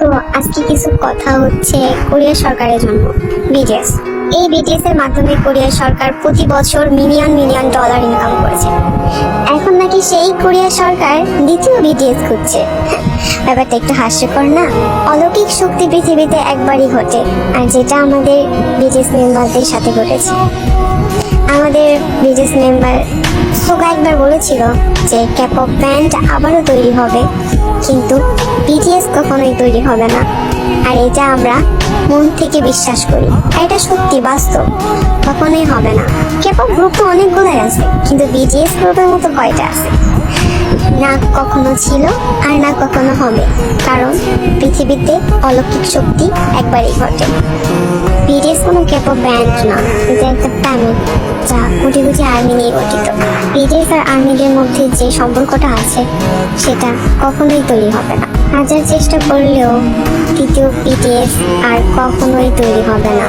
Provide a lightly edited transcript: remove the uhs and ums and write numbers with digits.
তো আজকে কিছু কথা হচ্ছে কোরিয়া সরকারের জন্য। বিটিএস, এই বিটিএস এর মাধ্যমে কোরিয়া সরকার প্রতি বছর মিলিয়ন মিলিয়ন ডলার ইনকাম করেছে। এখন নাকি সেই কোরিয়া সরকার দ্বিতীয় বিটিএস খুঁজছে। ব্যাপারটা একটু হাস্যকর না? অলৌকিক শক্তি পৃথিবীতে একবারই ঘটে, আর যেটা আমাদের বিটিএস মেম্বারদের সাথে ঘটেছে। আমাদের বিটিএস মেম্বার সোগা একবার বলেছিল যে ক্যাপপ ব্যান্ড আবারও তৈরি হবে, কিন্তু বিটিএস কখনোই তৈরি হবে না। আর এটা আমরা মন থেকে বিশ্বাস করি, আর এটা সত্যি বাস্তব, কখনোই হবে না। ক্যাপপ গ্রুপ তো অনেকগুলোই আছে, কিন্তু বিটিএস গ্রুপের মতো কয়টা আছে? না কখনো ছিল আর না কখনো হবে, কারণ পৃথিবীতে অলৌকিক শক্তি একবারই ঘটে। বিটিএস কোনো ক্যাপপ ব্যান্ড না, এটা একটা ফ্যামিলি যা কোটি কোটি আর্মি নিয়ে গঠিত। বিটিএস আর আর্মিদের মধ্যে যে সম্পর্কটা আছে সেটা কখনোই তৈরি হবে না। হাজার চেষ্টা করলেও তৃতীয় বিটিএস আর কখনোই তৈরি হবে না।